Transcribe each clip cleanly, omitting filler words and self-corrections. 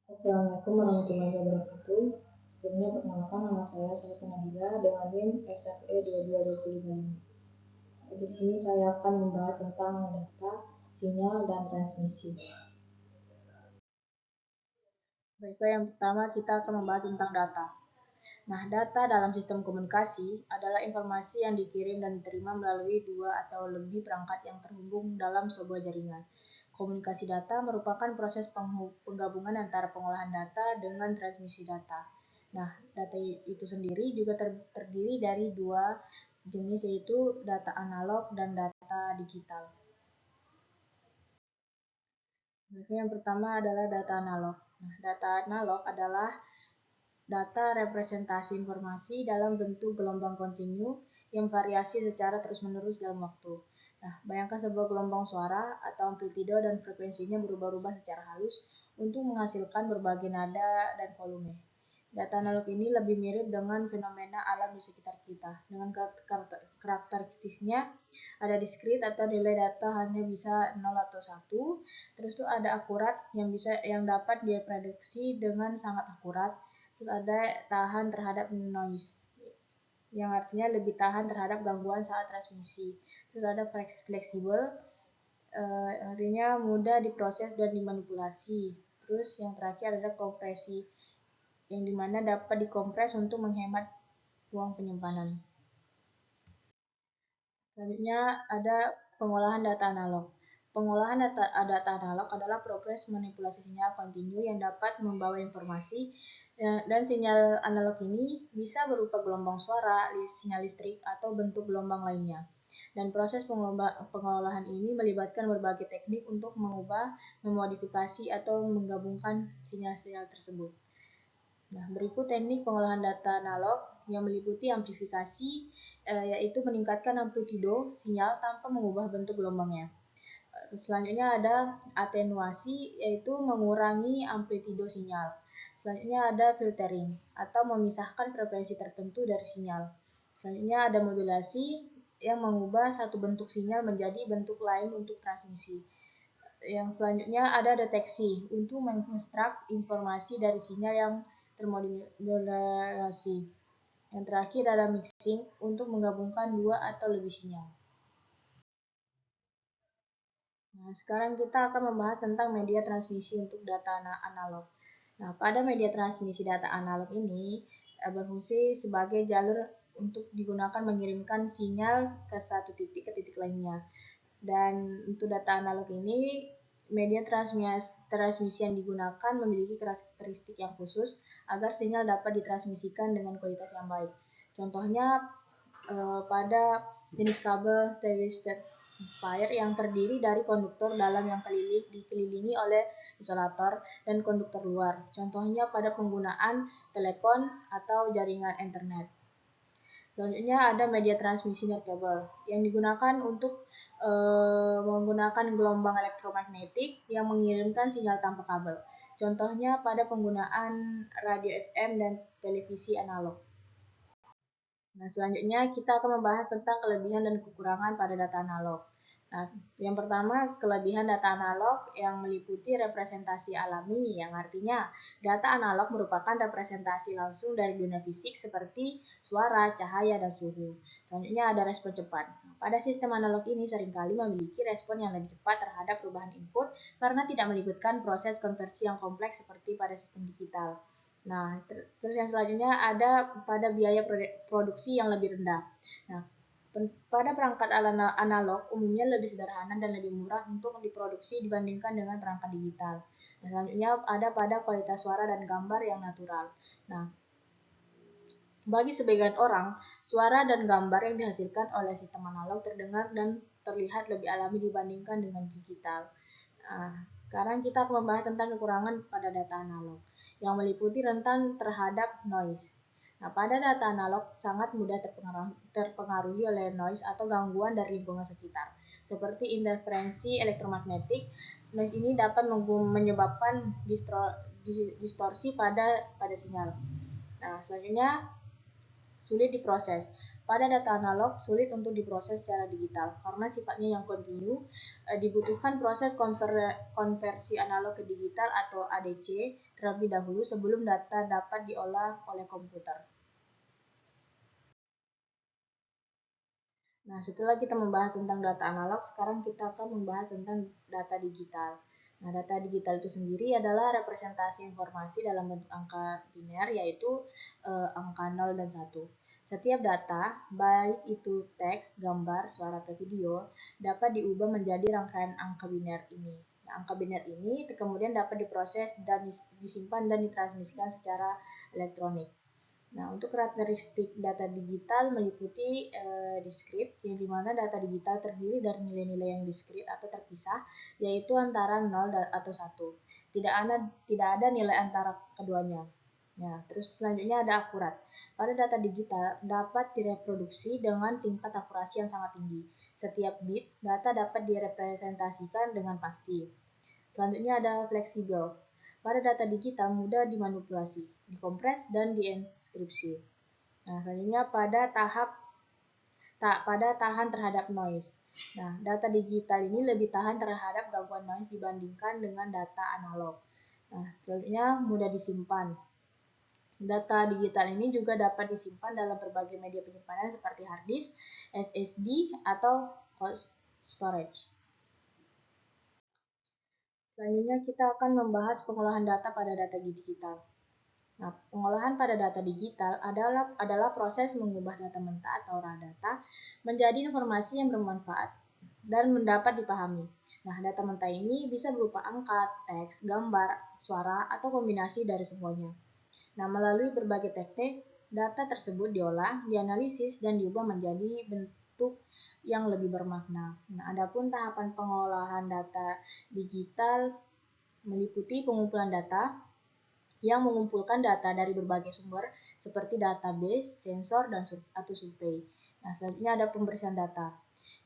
Assalamualaikum warahmatullahi wabarakatuh. Sebelumnya perkenalkan, nama saya Syarifah Nadira dengan NIM F1E22255. Di sini saya akan membahas tentang data, sinyal, dan transmisi. Baiklah, yang pertama kita akan membahas tentang data. Nah, data dalam sistem komunikasi adalah informasi yang dikirim dan diterima melalui dua atau lebih perangkat yang terhubung dalam sebuah jaringan. Komunikasi data merupakan proses penggabungan antara pengolahan data dengan transmisi data. Nah, data itu sendiri juga terdiri dari dua jenis, yaitu data analog dan data digital. Yang pertama adalah data analog. Nah, data analog adalah data representasi informasi dalam bentuk gelombang kontinu yang variasi secara terus-menerus dalam waktu. Nah, bayangkan sebuah gelombang suara atau amplitudo dan frekuensinya berubah-ubah secara halus untuk menghasilkan berbagai nada dan volume. Data analog ini lebih mirip dengan fenomena alam di sekitar kita. Dengan karakteristiknya ada diskrit atau nilai data hanya bisa 0 atau 1. Terus itu ada akurat yang dapat diprediksi dengan sangat akurat. Terus ada tahan terhadap noise, yang artinya lebih tahan terhadap gangguan saat transmisi. Terus ada fleksibel, artinya mudah diproses dan dimanipulasi. Terus yang terakhir ada kompresi, yang dimana dapat dikompres untuk menghemat ruang penyimpanan. Selanjutnya ada pengolahan data analog. Pengolahan data analog adalah proses manipulasi sinyal kontinu yang dapat membawa informasi, dan sinyal analog ini bisa berupa gelombang suara, sinyal listrik, atau bentuk gelombang lainnya. Dan proses pengolahan ini melibatkan berbagai teknik untuk mengubah, memodifikasi, atau menggabungkan sinyal-sinyal tersebut. Nah, berikut teknik pengolahan data analog yang meliputi amplifikasi, yaitu meningkatkan amplitudo sinyal tanpa mengubah bentuk gelombangnya. Selanjutnya ada atenuasi, yaitu mengurangi amplitudo sinyal. Selanjutnya ada filtering, atau memisahkan frekuensi tertentu dari sinyal. Selanjutnya ada modulasi, yang mengubah satu bentuk sinyal menjadi bentuk lain untuk transmisi. Yang selanjutnya ada deteksi, untuk mengekstrak informasi dari sinyal yang termodulasi. Yang terakhir ada mixing, untuk menggabungkan dua atau lebih sinyal. Nah, sekarang kita akan membahas tentang media transmisi untuk data analog. Nah, pada media transmisi data analog ini berfungsi sebagai jalur untuk digunakan mengirimkan sinyal ke satu titik ke titik lainnya. Dan untuk data analog ini, media transmisi yang digunakan memiliki karakteristik yang khusus agar sinyal dapat ditransmisikan dengan kualitas yang baik. Contohnya pada jenis kabel twisted pair yang terdiri dari konduktor dalam yang dikelilingi oleh isolator dan konduktor luar. Contohnya pada penggunaan telepon atau jaringan internet. Selanjutnya ada media transmisi nirkabel yang digunakan untuk menggunakan gelombang elektromagnetik yang mengirimkan sinyal tanpa kabel. Contohnya pada penggunaan radio FM dan televisi analog. Nah, selanjutnya kita akan membahas tentang kelebihan dan kekurangan pada data analog. Nah, yang pertama, kelebihan data analog yang meliputi representasi alami, yang artinya data analog merupakan representasi langsung dari dunia fisik seperti suara, cahaya, dan suhu. Selanjutnya ada respon cepat. Nah, pada sistem analog ini seringkali memiliki respon yang lebih cepat terhadap perubahan input karena tidak melibatkan proses konversi yang kompleks seperti pada sistem digital. Nah, terus yang selanjutnya ada pada biaya produksi yang lebih rendah. Nah, pada perangkat analog umumnya lebih sederhana dan lebih murah untuk diproduksi dibandingkan dengan perangkat digital. Nah, selanjutnya ada pada kualitas suara dan gambar yang natural. Nah, bagi sebagian orang, suara dan gambar yang dihasilkan oleh sistem analog terdengar dan terlihat lebih alami dibandingkan dengan digital. Nah, sekarang kita akan membahas tentang kekurangan pada data analog, yang meliputi rentan terhadap noise. Nah, pada data analog sangat mudah terpengaruhi oleh noise atau gangguan dari lingkungan sekitar, seperti interferensi elektromagnetik. Noise ini dapat menyebabkan distorsi pada sinyal. Nah, selanjutnya sulit diproses. pada data analog sulit untuk diproses secara digital karena sifatnya yang kontinu. Dibutuhkan proses konversi analog ke digital atau ADC terlebih dahulu sebelum data dapat diolah oleh komputer. Nah, setelah kita membahas tentang data analog, sekarang kita akan membahas tentang data digital. Nah, data digital itu sendiri adalah representasi informasi dalam bentuk angka biner, yaitu angka 0 dan 1. Setiap data, baik itu teks, gambar, suara, atau video, dapat diubah menjadi rangkaian angka biner ini. Nah, angka biner ini kemudian dapat diproses dan disimpan dan ditransmisikan secara elektronik. Nah, untuk karakteristik data digital meliputi diskrit, yang dimana data digital terdiri dari nilai-nilai yang diskrit atau terpisah, yaitu antara 0 atau 1. Tidak ada nilai antara keduanya. Ya, terus selanjutnya ada akurat. Pada data digital dapat direproduksi dengan tingkat akurasi yang sangat tinggi. Setiap bit data dapat direpresentasikan dengan pasti. Selanjutnya ada fleksibel. Pada data digital mudah dimanipulasi, dikompres, dan dienkripsi. Nah, selanjutnya pada tahan terhadap noise. Nah, data digital ini lebih tahan terhadap gangguan noise dibandingkan dengan data analog. Nah, selanjutnya mudah disimpan. Data digital ini juga dapat disimpan dalam berbagai media penyimpanan seperti hard disk, SSD, atau cold storage. Selanjutnya kita akan membahas pengolahan data pada data digital. Nah, pengolahan pada data digital adalah proses mengubah data mentah atau raw data menjadi informasi yang bermanfaat dan mendapat dipahami. Nah, data mentah ini bisa berupa angka, teks, gambar, suara, atau kombinasi dari semuanya. Nah, melalui berbagai teknik, data tersebut diolah, dianalisis, dan diubah menjadi bentuk yang lebih bermakna. Nah, adapun tahapan pengolahan data digital meliputi pengumpulan data, yang mengumpulkan data dari berbagai sumber seperti database, sensor, atau survei. Nah, selanjutnya ada pembersihan data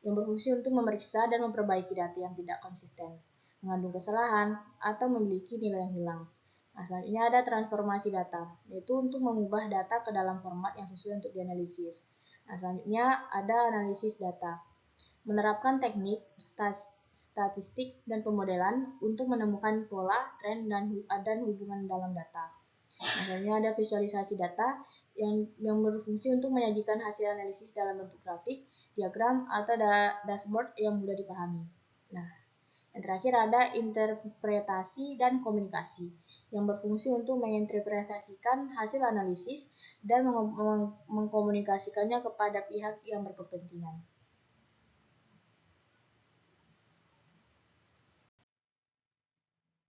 yang berfungsi untuk memeriksa dan memperbaiki data yang tidak konsisten, mengandung kesalahan, atau memiliki nilai yang hilang. Nah, selanjutnya ada transformasi data, yaitu untuk mengubah data ke dalam format yang sesuai untuk dianalisis. Nah, selanjutnya ada analisis data, menerapkan teknik statistik dan pemodelan untuk menemukan pola, tren, dan hubungan dalam data. Misalnya ada visualisasi data yang berfungsi untuk menyajikan hasil analisis dalam bentuk grafik, diagram, atau dashboard yang mudah dipahami. Nah, yang terakhir ada interpretasi dan komunikasi yang berfungsi untuk menginterpretasikan hasil analisis dan mengkomunikasikannya kepada pihak yang berkepentingan.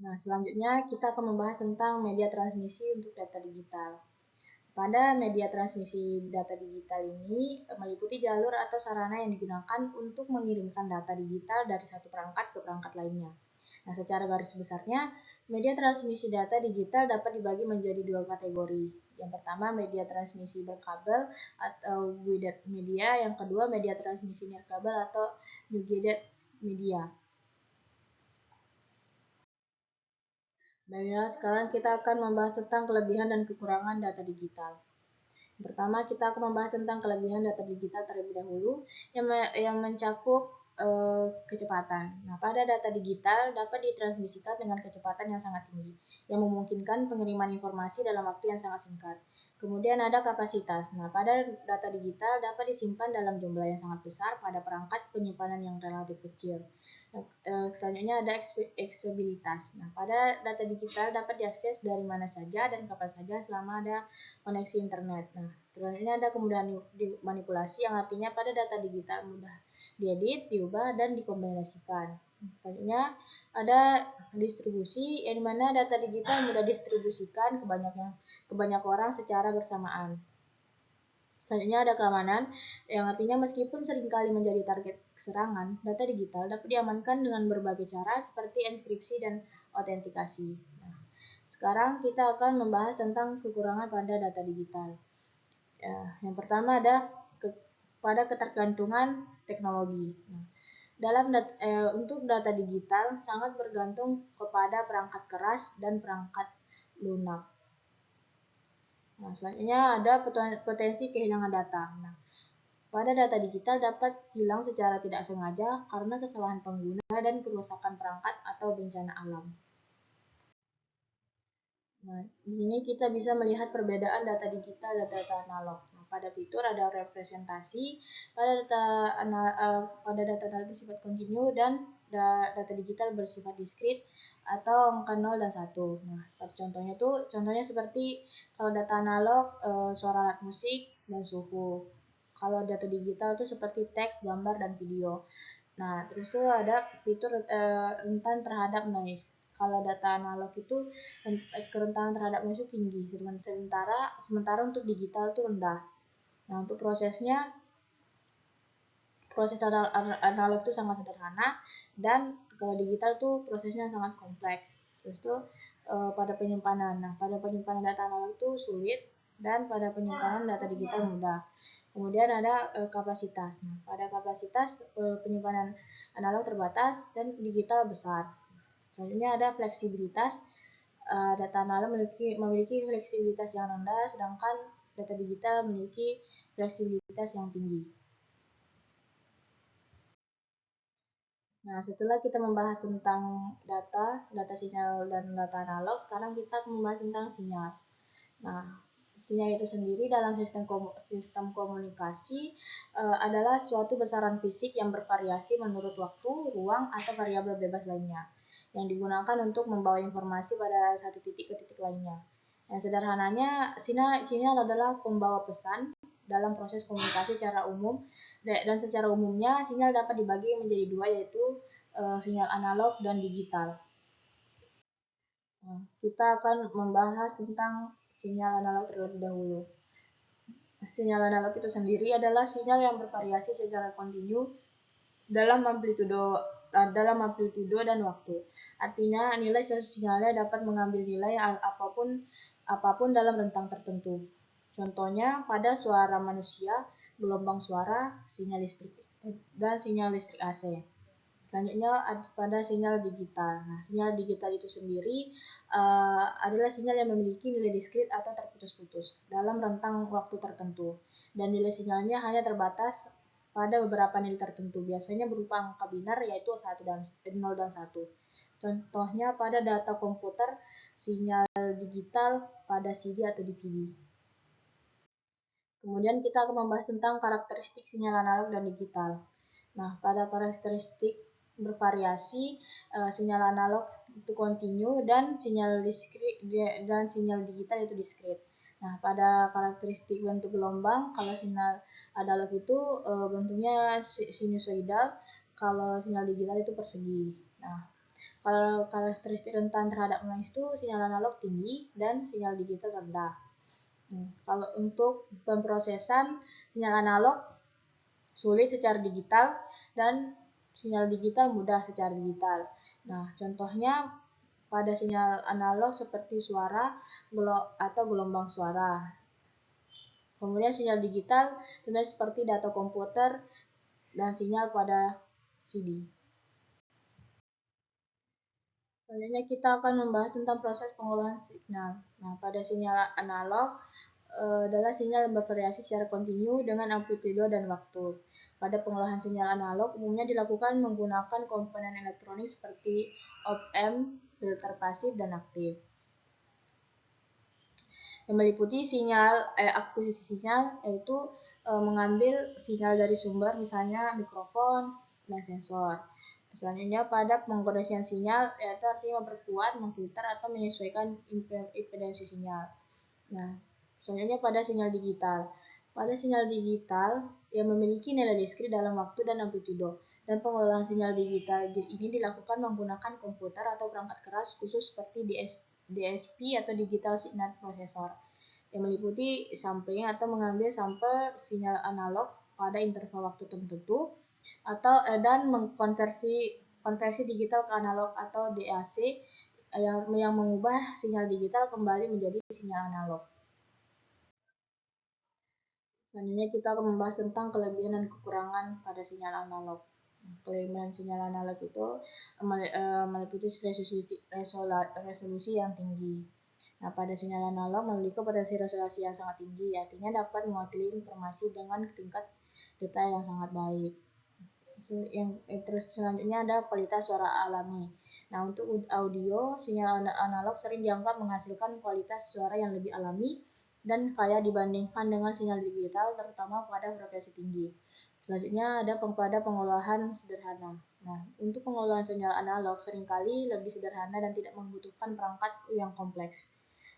Nah, selanjutnya kita akan membahas tentang media transmisi untuk data digital. Pada media transmisi data digital ini meliputi jalur atau sarana yang digunakan untuk mengirimkan data digital dari satu perangkat ke perangkat lainnya. Nah, secara garis besarnya, media transmisi data digital dapat dibagi menjadi dua kategori. Yang pertama, media transmisi berkabel atau guided media. Yang kedua, media transmisi nirkabel atau non-guided media. Baiklah, sekarang kita akan membahas tentang kelebihan dan kekurangan data digital. Pertama, kita akan membahas tentang kelebihan data digital terlebih dahulu yang mencakup kecepatan. Nah, pada data digital dapat ditransmisikan dengan kecepatan yang sangat tinggi, yang memungkinkan pengiriman informasi dalam waktu yang sangat singkat. Kemudian ada kapasitas. Nah, pada data digital dapat disimpan dalam jumlah yang sangat besar pada perangkat penyimpanan yang relatif kecil. Selanjutnya ada aksesibilitas. Nah, pada data digital dapat diakses dari mana saja dan kapan saja selama ada koneksi internet. Nah, selanjutnya ada kemudahan dimanipulasi yang artinya pada data digital mudah diedit, diubah, dan dikombinasikan. Selanjutnya ada distribusi yang dimana data digital mudah distribusikan ke banyak orang secara bersamaan. Selanjutnya ada keamanan, yang artinya meskipun seringkali menjadi target serangan, data digital dapat diamankan dengan berbagai cara seperti enkripsi dan autentikasi. Nah, sekarang kita akan membahas tentang kekurangan pada data digital. Yang pertama ada pada ketergantungan teknologi. Nah, untuk data digital sangat bergantung kepada perangkat keras dan perangkat lunak. Nah, selanjutnya ada potensi kehilangan data. Nah, pada data digital dapat hilang secara tidak sengaja karena kesalahan pengguna dan kerusakan perangkat atau bencana alam. Nah, di sini kita bisa melihat perbedaan data digital dan data analog. Nah, pada fitur ada representasi, pada data analog bersifat kontinu dan data digital bersifat diskrit atau angka 0 dan 1. Nah, contohnya seperti kalau data analog suara alat musik dan suhu. Kalau data digital itu seperti teks, gambar, dan video. Nah, terus tuh ada fitur rentan terhadap noise. Kalau data analog itu kerentanan terhadap noise itu tinggi, sementara untuk digital itu rendah. Nah, untuk proses analog itu sangat sederhana, dan kalau digital tuh prosesnya sangat kompleks. Terus tuh pada penyimpanan. Nah, pada penyimpanan data analog itu sulit, dan pada penyimpanan data digital mudah. Kemudian ada kapasitas. Nah, pada kapasitas penyimpanan analog terbatas dan digital besar. Selanjutnya ada fleksibilitas. Data analog memiliki fleksibilitas yang rendah, sedangkan data digital memiliki fleksibilitas yang tinggi. Nah, setelah kita membahas tentang data sinyal dan data analog, sekarang kita akan membahas tentang sinyal. Nah, sinyal itu sendiri dalam sistem komunikasi adalah suatu besaran fisik yang bervariasi menurut waktu, ruang, atau variabel bebas lainnya yang digunakan untuk membawa informasi pada satu titik ke titik lainnya. Nah, sederhananya, sinyal adalah pembawa pesan dalam proses komunikasi secara umum, dan secara umumnya sinyal dapat dibagi menjadi dua, yaitu sinyal analog dan digital. Nah, kita akan membahas tentang sinyal analog terlebih dahulu. Sinyal analog itu sendiri adalah sinyal yang bervariasi secara kontinu dalam amplitudo dan waktu. Artinya, nilai sinyalnya dapat mengambil nilai apapun dalam rentang tertentu. Contohnya pada suara manusia, gelombang suara, sinyal listrik, dan sinyal listrik AC. Selanjutnya pada sinyal digital. Nah, sinyal digital itu sendiri adalah sinyal yang memiliki nilai diskrit atau terputus-putus dalam rentang waktu tertentu, dan nilai sinyalnya hanya terbatas pada beberapa nilai tertentu, biasanya berupa angka binar, yaitu 0 dan 1. Contohnya pada data komputer, sinyal digital pada CD atau DVD. Kemudian kita akan membahas tentang karakteristik sinyal analog dan digital. Nah, pada karakteristik bervariasi, sinyal analog itu kontinu dan sinyal digital itu diskrit. Nah, pada karakteristik bentuk gelombang, kalau sinyal analog itu bentuknya sinusoidal, kalau sinyal digital itu persegi. Nah, kalau karakteristik rentan terhadap noise itu sinyal analog tinggi dan sinyal digital rendah. Kalau untuk pemrosesan, sinyal analog sulit secara digital dan sinyal digital mudah secara digital. Nah, contohnya pada sinyal analog seperti suara atau gelombang suara. Kemudian sinyal digital tentunya seperti data komputer dan sinyal pada CD. Selanjutnya kita akan membahas tentang proses pengolahan sinyal. Nah, pada sinyal analog adalah sinyal yang bervariasi secara kontinu dengan amplitudo dan waktu. Pada pengolahan sinyal analog umumnya dilakukan menggunakan komponen elektronik seperti op-amp, filter pasif, dan aktif. Yang meliputi akuisisi sinyal, yaitu mengambil sinyal dari sumber, misalnya mikrofon dan sensor. Selanjutnya pada pengkondisian sinyal, yaitu artinya memperkuat, memfilter, atau menyesuaikan impedansi sinyal. Nah, selanjutnya pada sinyal digital. Pada sinyal digital yang memiliki nilai diskrit dalam waktu dan amplitudo, dan pengolahan sinyal digital ini dilakukan menggunakan komputer atau perangkat keras khusus seperti DSP atau Digital Signal Processor, yang meliputi sampling atau mengambil sampel sinyal analog pada interval waktu tertentu, dan mengkonversi digital ke analog atau DAC, yang mengubah sinyal digital kembali menjadi sinyal analog. Selanjutnya kita akan membahas tentang kelebihan dan kekurangan pada sinyal analog. Kelebihan sinyal analog itu meliputi resolusi yang tinggi. Nah, pada sinyal analog memiliki potensi resolusi yang sangat tinggi, artinya dapat mewakili informasi dengan tingkat data yang sangat baik. Terus selanjutnya ada kualitas suara alami. Nah, untuk audio, sinyal analog sering dianggap menghasilkan kualitas suara yang lebih alami dan kaya dibandingkan dengan sinyal digital, terutama pada frekuensi tinggi. Selanjutnya ada pada pengolahan sederhana. Nah, untuk pengolahan sinyal analog seringkali lebih sederhana dan tidak membutuhkan perangkat yang kompleks.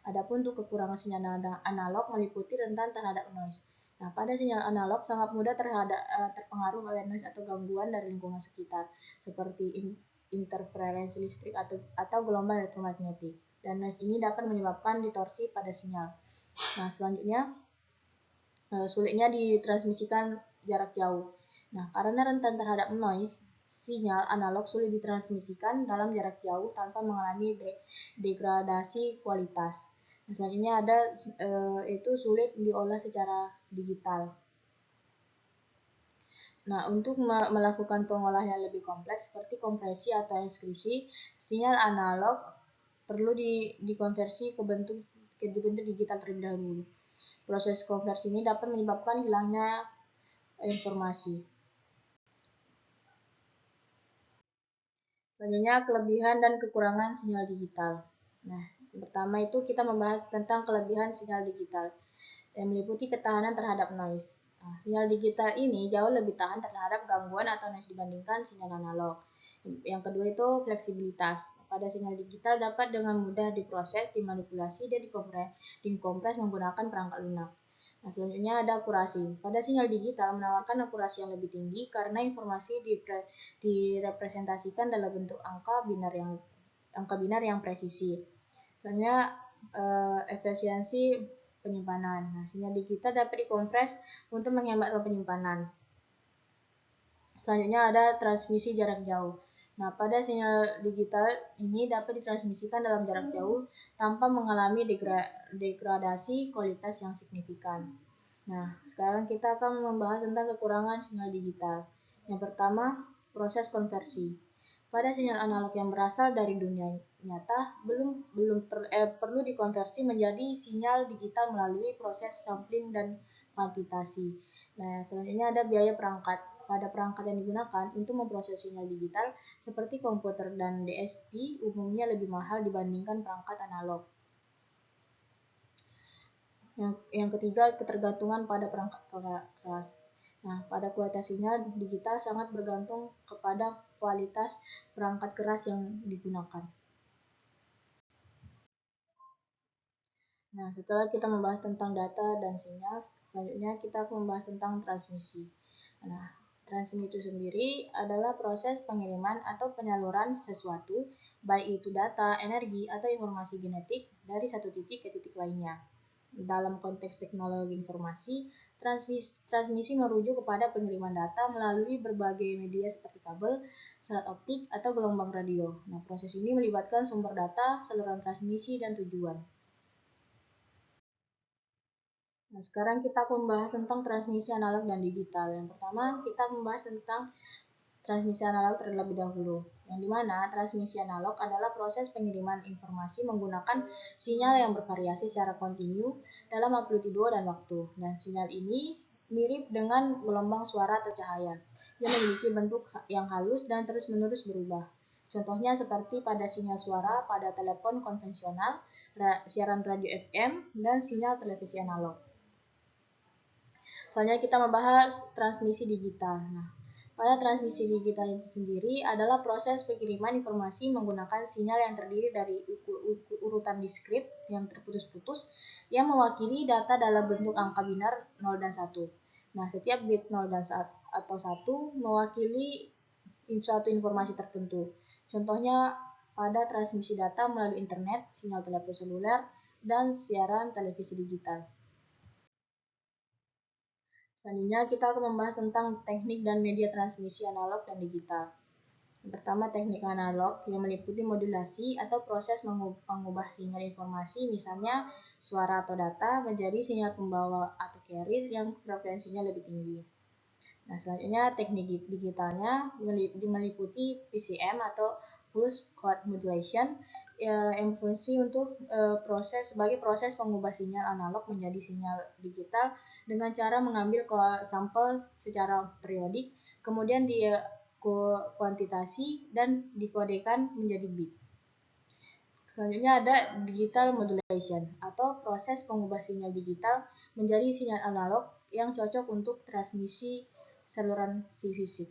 Adapun untuk kekurangan sinyal analog meliputi rentan terhadap noise. Nah, pada sinyal analog sangat mudah terpengaruh oleh noise atau gangguan dari lingkungan sekitar, seperti interferensi listrik atau gelombang elektromagnetik. Dan noise ini dapat menyebabkan distorsi pada sinyal. Nah, selanjutnya sulitnya ditransmisikan jarak jauh. Nah, karena rentan terhadap noise, sinyal analog sulit ditransmisikan dalam jarak jauh tanpa mengalami degradasi kualitas. Nah, selanjutnya ada itu sulit diolah secara digital. Nah, untuk melakukan pengolahan yang lebih kompleks seperti kompresi atau enskripsi, sinyal analog perlu dikonversi ke bentuk digital terlebih dahulu. Proses konversi ini dapat menyebabkan hilangnya informasi. Selanjutnya, kelebihan dan kekurangan sinyal digital. Nah, pertama itu kita membahas tentang kelebihan sinyal digital yang meliputi ketahanan terhadap noise. Nah, sinyal digital ini jauh lebih tahan terhadap gangguan atau noise dibandingkan sinyal analog. Yang kedua itu fleksibilitas. Pada sinyal digital dapat dengan mudah diproses, dimanipulasi, dan dikompres menggunakan perangkat lunak. Nah, selanjutnya ada akurasi. Pada sinyal digital menawarkan akurasi yang lebih tinggi karena informasi direpresentasikan dalam bentuk angka binar yang presisi. Selanjutnya efisiensi penyimpanan. Nah, sinyal digital dapat dikompres untuk menghemat penyimpanan. Selanjutnya ada transmisi jarak jauh. Nah, pada sinyal digital ini dapat ditransmisikan dalam jarak jauh tanpa mengalami degradasi kualitas yang signifikan. Nah, sekarang kita akan membahas tentang kekurangan sinyal digital. Yang pertama, proses konversi. Pada sinyal analog yang berasal dari dunia nyata, perlu dikonversi menjadi sinyal digital melalui proses sampling dan kuantitasi. Nah, selanjutnya ada biaya perangkat. Pada perangkat yang digunakan untuk memproses sinyal digital, seperti komputer dan DSP, umumnya lebih mahal dibandingkan perangkat analog. Yang ketiga, ketergantungan pada perangkat keras. Nah, pada kualitas sinyal digital sangat bergantung kepada kualitas perangkat keras yang digunakan. Nah, setelah kita membahas tentang data dan sinyal, selanjutnya kita akan membahas tentang transmisi. Nah, transmisi itu sendiri adalah proses pengiriman atau penyaluran sesuatu, baik itu data, energi, atau informasi genetik dari satu titik ke titik lainnya. Dalam konteks teknologi informasi, transmisi merujuk kepada pengiriman data melalui berbagai media seperti kabel, serat optik, atau gelombang radio. Nah, proses ini melibatkan sumber data, saluran transmisi, dan tujuan. Nah, sekarang kita akan membahas tentang transmisi analog dan digital. Yang pertama, kita membahas tentang transmisi analog terlebih dahulu, yang dimana transmisi analog adalah proses pengiriman informasi menggunakan sinyal yang bervariasi secara kontinu dalam amplitudo dan waktu. Dan sinyal ini mirip dengan gelombang suara atau cahaya, yang memiliki bentuk yang halus dan terus-menerus berubah. Contohnya seperti pada sinyal suara pada telepon konvensional, siaran radio FM, dan sinyal televisi analog. Selanjutnya kita membahas transmisi digital. Nah, pada transmisi digital itu sendiri adalah proses pengiriman informasi menggunakan sinyal yang terdiri dari urutan diskrit yang terputus-putus yang mewakili data dalam bentuk angka binar 0 dan 1. Nah, setiap bit 0 dan 1 atau 1 mewakili suatu informasi tertentu. Contohnya pada transmisi data melalui internet, sinyal telepon seluler, dan siaran televisi digital. Selanjutnya kita akan membahas tentang teknik dan media transmisi analog dan digital. Yang pertama, teknik analog yang meliputi modulasi atau proses mengubah sinyal informasi, misalnya suara atau data, menjadi sinyal pembawa atau carrier yang frekuensinya lebih tinggi. Nah, selanjutnya teknik digitalnya meliputi PCM atau Pulse Code Modulation yang berfungsi untuk sebagai proses mengubah sinyal analog menjadi sinyal digital dengan cara mengambil sampel secara periodik, kemudian kuantitasi dan dikodekan menjadi bit. Selanjutnya ada digital modulation atau proses pengubah sinyal digital menjadi sinyal analog yang cocok untuk transmisi saluran fisik.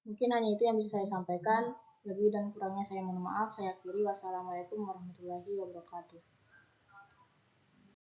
Mungkin hanya itu yang bisa saya sampaikan. Lebih dan kurangnya saya mohon maaf. Saya akhiri. Wassalamualaikum warahmatullahi wabarakatuh.